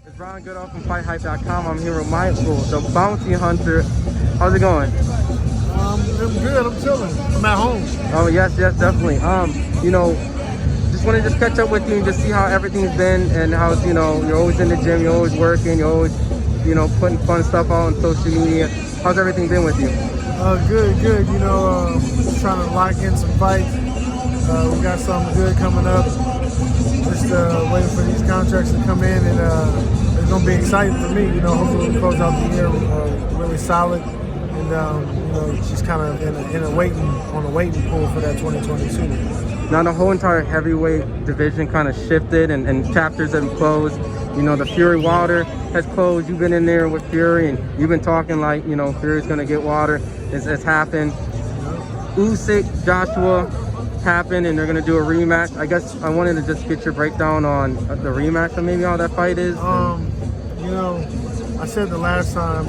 It's Ron Goodall from FightHype.com. I'm here with Michael, the bounty hunter. How's it going? I'm good. I'm chilling. I'm at home. Oh yes, definitely. Just want to just catch up with you and just see how everything's been and how you're always in the gym, you're always working, you're always putting fun stuff out on social media. How's everything been with you? Good. Trying to lock in some fights. We got something good coming up. Just waiting for these contracts to come in, and it's gonna be exciting for me. Hopefully we close out the year really solid, and just kind of in a waiting pool for that 2022. Now the whole entire heavyweight division kind of shifted, and chapters have closed. The Fury Wilder has closed. You've been in there with Fury, and you've been talking like Fury's gonna get Wilder. It's happened. Usyk, Joshua happened, and they're gonna do a rematch. I guess I wanted to just get your breakdown on the rematch and maybe how that fight is. I said the last time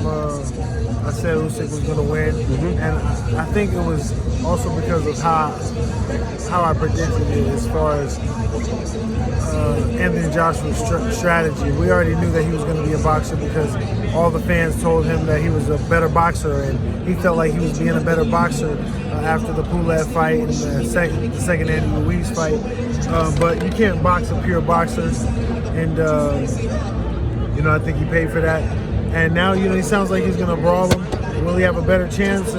I said Usyk was gonna win, and I think it was also because of how I predicted it as far as Anthony Joshua's strategy. We already knew that he was going to be a boxer because all the fans told him that he was a better boxer, and he felt like he was being a better boxer after the Pulev fight and the second Andy Ruiz fight. But you can't box a pure boxer, and I think he paid for that. And now he sounds like he's going to brawl him. Will he have a better chance?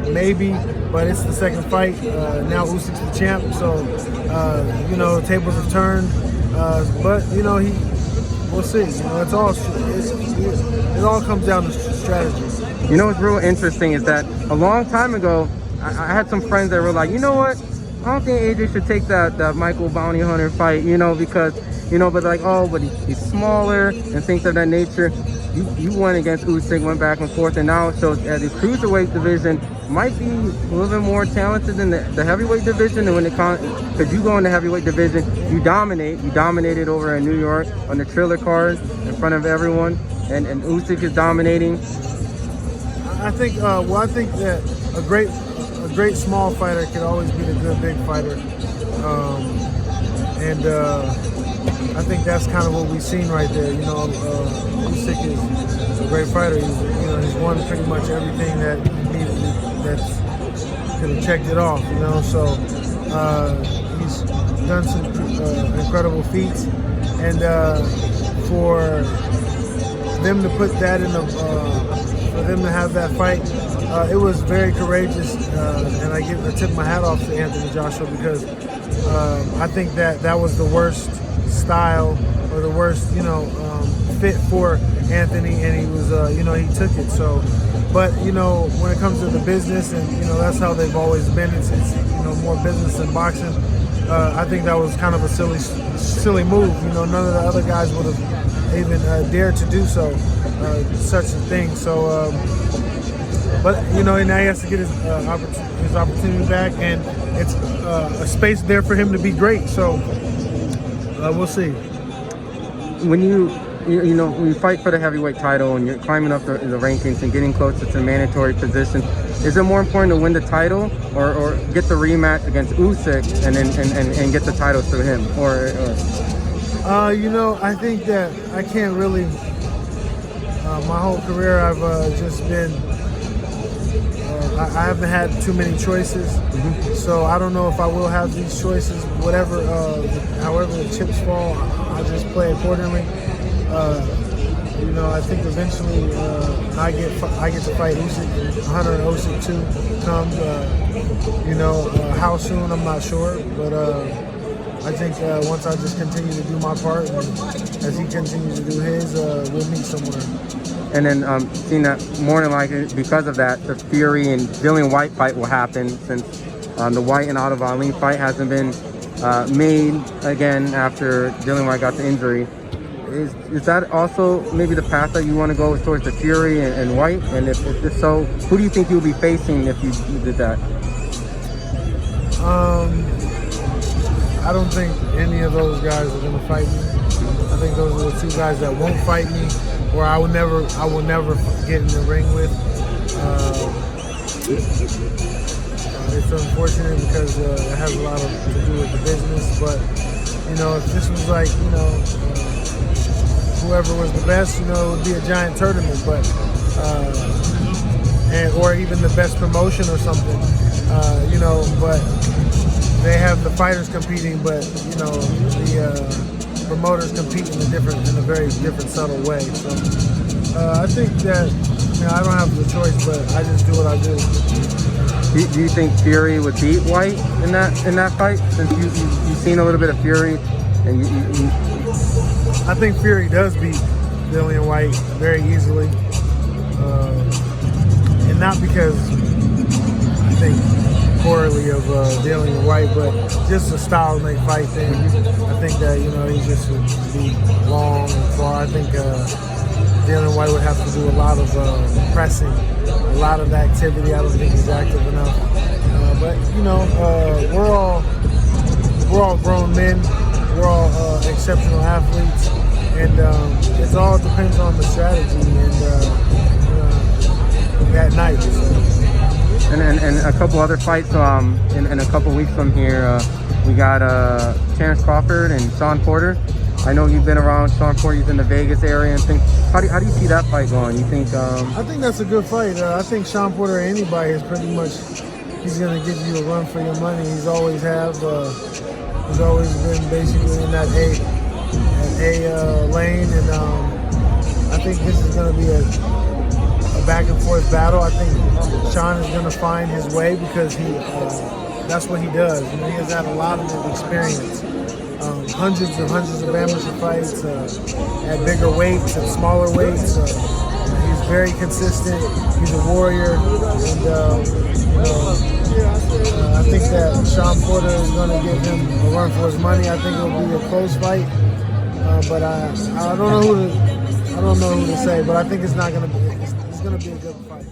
Maybe, but it's the second fight. Now Usyk's the champ, so tables have turned. But we'll see. It all comes down to strategy. What's real interesting is that a long time ago, I had some friends that were like, you know what? I don't think AJ should take that Michael Bounty Hunter fight, because but like, oh, but he's smaller and things of that nature. You went against Usyk, went back and forth, and now it shows that the cruiserweight division might be a little bit more talented than the heavyweight division. And when because you go in the heavyweight division, you dominated over in New York on the Triller card in front of everyone, and Usyk is dominating. I think that a great small fighter can always be the good big fighter, I think that's kind of what we've seen right there. Usyk is a great fighter. He's won pretty much everything that he needed that could have checked it off. So he's done some incredible feats, and for them to put that in for them to have that fight, it was very courageous, and I tip my hat off to Anthony Joshua because I think that was the worst style or the worst fit for Anthony, and he was he took it. So but when it comes to the business, and that's how they've always been, it's more business than boxing. I think that was kind of a silly move. None of the other guys would have even dared to do so, such a thing. So but now he has to get his opportunity back, and it's a space there for him to be great. So we'll see. When when you fight for the heavyweight title and you're climbing up the rankings and getting closer to the mandatory position, is it more important to win the title or get the rematch against Usyk and get the title through him? I think that I can't really. My whole career, I've just been. I haven't had too many choices, so I don't know if I will have these choices. However the chips fall, I just play accordingly. I think eventually I get to fight Usyk. Hunter and Usyk too comes. How soon, I'm not sure, but I think once I just continue to do my part, and as he continues to do his, we'll meet somewhere. And then seeing that more than likely, because of that, the Fury and Dillian Whyte fight will happen, since the Whyte and Otto Wallin fight hasn't been made again after Dillian Whyte got the injury. Is that also maybe the path that you want to go towards the Fury and Whyte? And if so, who do you think you'll be facing if you did that? I don't think any of those guys are going to fight me. I think those are the two guys that won't fight me, or I will never get in the ring with. It's unfortunate because it has a lot to do with the business, but if this was like whoever was the best, you know, it would be a giant tournament, but or even the best promotion or something, you know. But they have the fighters competing, but you know, the promoters compete in a very different, subtle way. So I think that, you know, I don't have the choice, but I just do what I do. Do you think Fury would beat White in that fight? Since you've seen a little bit of Fury, and I think Fury does beat Dillian White very easily, and not because I think poorly of Dillian White, but just a style make fight thing. I think that, you know, he just would be long and far. I think Dillian White would have to do a lot of pressing, a lot of activity. I don't think he's active enough. But you know, we're all grown men. We're all exceptional athletes, and it all depends on the strategy and that night. So. And a couple other fights. In a couple weeks from here, we got Terrence Crawford and Sean Porter. I know you've been around Sean Porter. He's in the Vegas area, and think how do you see that fight going? You think? I think that's a good fight. I think Sean Porter or anybody is pretty much, he's going to give you a run for your money. He's always have. He's always been basically in that A lane, and I think this is going to be a back and forth battle. I think Sean is going to find his way because that's what he does. You know, he has had a lot of experience. Hundreds of amateur fights at bigger weights and smaller weights. He's very consistent. He's a warrior, and you know, I think that Sean Porter is going to give him a run for his money. I think it'll be a close fight, but I don't know who to say. But I think it's not going to be. It's going to be a good fight.